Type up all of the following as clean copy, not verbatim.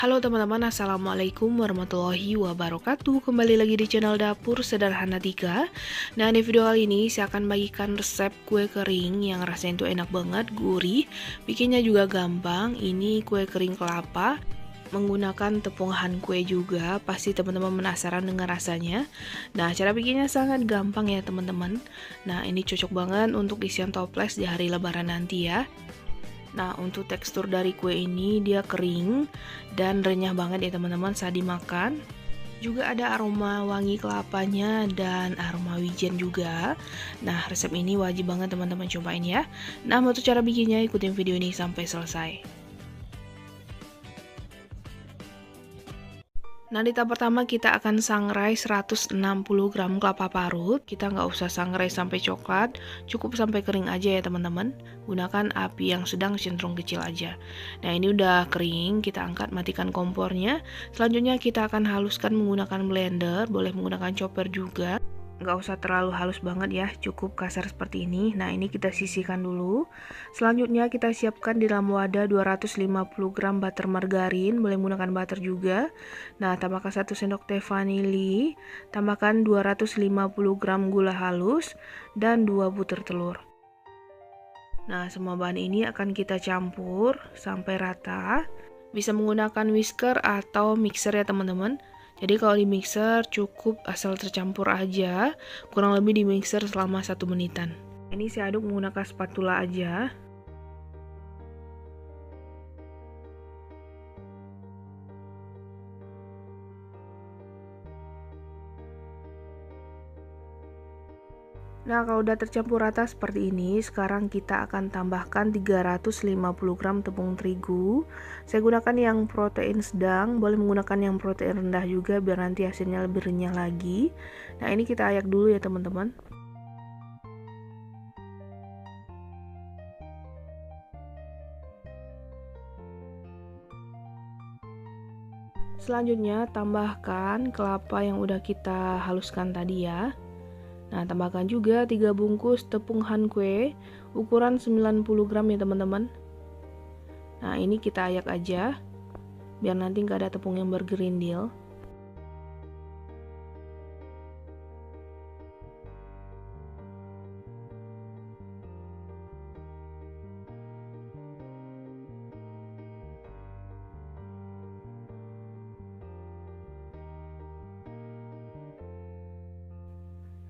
Halo teman-teman, Assalamualaikum warahmatullahi wabarakatuh. Kembali lagi di channel Dapur Sederhana 3. Nah, di video kali ini saya akan bagikan resep kue kering yang rasanya itu enak banget, gurih, bikinnya juga gampang. Ini kue kering kelapa menggunakan tepung han kue juga. Pasti teman-teman penasaran dengan rasanya. Nah, cara bikinnya sangat gampang ya teman-teman. Nah, ini cocok banget untuk isian toples di hari lebaran nanti ya. Nah, untuk tekstur dari kue ini dia kering dan renyah banget ya teman-teman saat dimakan. Juga ada aroma wangi kelapanya dan aroma wijen juga. Nah, resep ini wajib banget teman-teman cobain ya. Nah, untuk cara bikinnya ikutin video ini sampai selesai. Nah, di tahap pertama kita akan sangrai 160 gram kelapa parut. Kita nggak usah sangrai sampai coklat, cukup sampai kering aja ya teman-teman. Gunakan api yang sedang cenderung kecil aja. Nah, ini udah kering, kita angkat, matikan kompornya. Selanjutnya kita akan haluskan menggunakan blender, boleh menggunakan chopper juga. Nggak usah terlalu halus banget ya, cukup kasar seperti ini. Nah, ini kita sisihkan dulu. Selanjutnya kita siapkan di dalam wadah 250 gram butter margarin, boleh menggunakan butter juga. Nah, tambahkan 1 sendok teh vanili, tambahkan 250 gram gula halus, dan 2 butir telur. Nah, semua bahan ini akan kita campur sampai rata. Bisa menggunakan whisker atau mixer ya teman-teman. Jadi kalau di mixer cukup asal tercampur aja, kurang lebih di mixer selama 1 menitan. Ini saya aduk menggunakan spatula aja. Nah, kalau udah tercampur rata seperti ini, sekarang kita akan tambahkan 350 gram tepung terigu. Saya gunakan yang protein sedang, boleh menggunakan yang protein rendah juga biar nanti hasilnya lebih renyah lagi. Nah, ini kita ayak dulu ya teman-teman. Selanjutnya, tambahkan kelapa yang udah kita haluskan tadi ya. Nah, tambahkan juga 3 bungkus tepung han kue ukuran 90 gram ya teman-teman. Nah, ini kita ayak aja biar nanti nggak ada tepung yang bergerindil.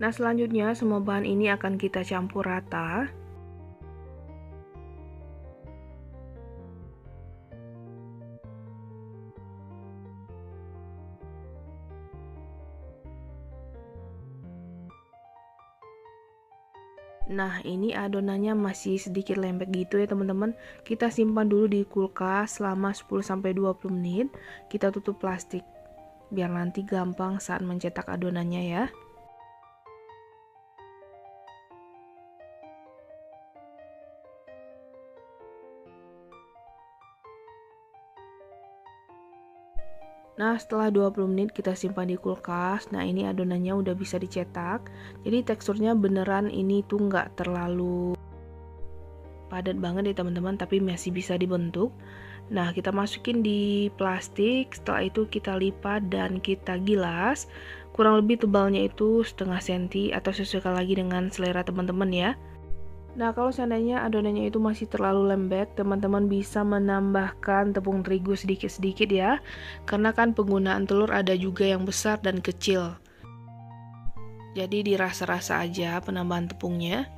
Nah, selanjutnya semua bahan ini akan kita campur rata. Nah, ini adonannya masih sedikit lembek gitu ya teman-teman. Kita simpan dulu di kulkas selama 10-20 menit. Kita tutup plastik biar nanti gampang saat mencetak adonannya ya. Nah, setelah 20 menit kita simpan di kulkas. Nah, ini adonannya udah bisa dicetak. Jadi teksturnya beneran ini tuh nggak terlalu padat banget ya teman-teman, tapi masih bisa dibentuk. Nah, kita masukin di plastik. Setelah itu kita lipat dan kita gilas. Kurang lebih tebalnya itu setengah senti atau sesuaikan lagi dengan selera teman-teman ya. Nah, kalau seandainya adonannya itu masih terlalu lembek, teman-teman bisa menambahkan tepung terigu sedikit-sedikit ya. Karena kan penggunaan telur ada juga yang besar dan kecil. Jadi dirasa-rasa aja penambahan tepungnya.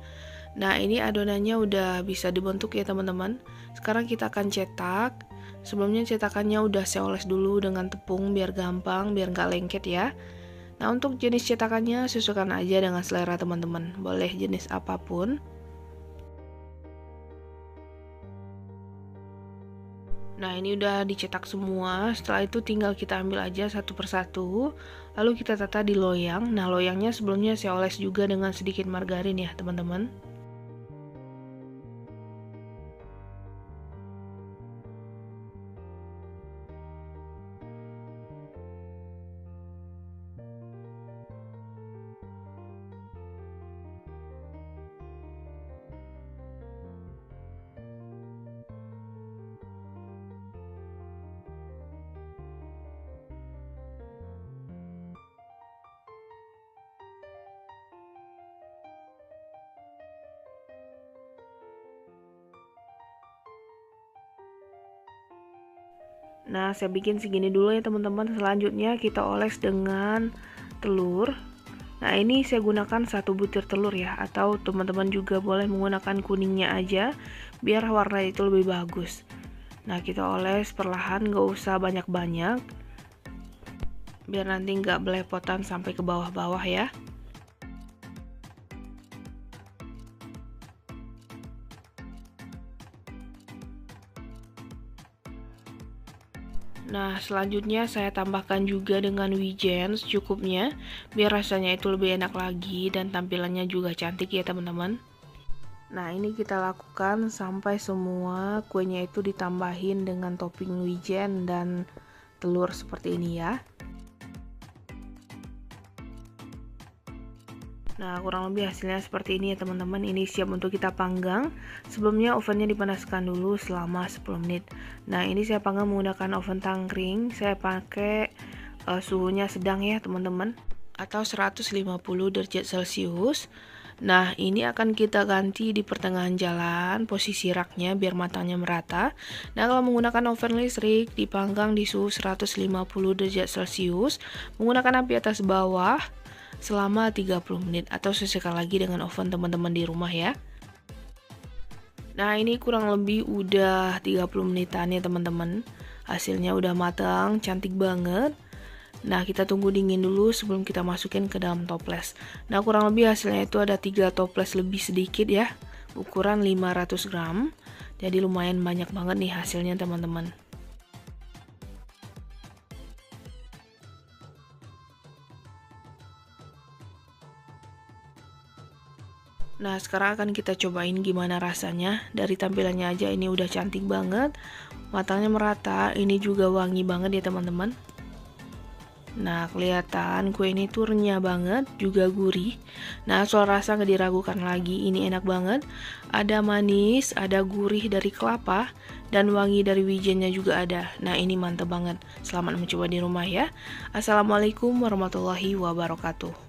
Nah, ini adonannya udah bisa dibentuk ya teman-teman. Sekarang kita akan cetak. Sebelumnya cetakannya udah saya oles dulu dengan tepung biar gampang, biar nggak lengket ya. Nah, untuk jenis cetakannya sesuaikan aja dengan selera teman-teman. Boleh jenis apapun. Nah, ini udah dicetak semua. Setelah itu tinggal kita ambil aja satu persatu. Lalu kita tata di loyang. Nah, loyangnya sebelumnya saya oles juga dengan sedikit margarin ya, teman-teman. Nah, saya bikin segini dulu ya teman-teman. Selanjutnya kita oles dengan telur. Nah, ini saya gunakan 1 butir telur ya, atau teman-teman juga boleh menggunakan kuningnya aja biar warna itu lebih bagus. Nah, kita oles perlahan, nggak usah banyak-banyak biar nanti nggak belepotan sampai ke bawah-bawah ya. Nah, selanjutnya saya tambahkan juga dengan wijen secukupnya, biar rasanya itu lebih enak lagi dan tampilannya juga cantik ya teman-teman. Nah, ini kita lakukan sampai semua kuenya itu ditambahin dengan topping wijen dan telur seperti ini ya. Nah, kurang lebih hasilnya seperti ini ya teman-teman. Ini siap untuk kita panggang. Sebelumnya ovennya dipanaskan dulu selama 10 menit. Nah, ini saya panggang menggunakan oven tangkring. Saya pakai suhunya sedang ya teman-teman, atau 150 derajat Celcius. Nah, ini akan kita ganti di pertengahan jalan posisi raknya biar matangnya merata. Nah, kalau menggunakan oven listrik dipanggang di suhu 150 derajat Celcius menggunakan api atas bawah selama 30 menit, atau sesekali lagi dengan oven teman-teman di rumah ya. Nah, ini kurang lebih udah 30 menitan ya teman-teman. Hasilnya udah matang, cantik banget. Nah, kita tunggu dingin dulu sebelum kita masukin ke dalam toples. Nah, kurang lebih hasilnya itu ada 3 toples lebih sedikit ya, ukuran 500 gram. Jadi lumayan banyak banget nih hasilnya teman-teman. Nah, sekarang akan kita cobain gimana rasanya. Dari tampilannya aja ini udah cantik banget, matangnya merata, ini juga wangi banget ya teman-teman. Nah, kelihatan kue ini tuh renyah banget, juga gurih. Nah, soal rasa nggak diragukan lagi, ini enak banget. Ada manis, ada gurih dari kelapa, dan wangi dari wijennya juga ada. Nah, ini mantep banget. Selamat mencoba di rumah ya. Assalamualaikum warahmatullahi wabarakatuh.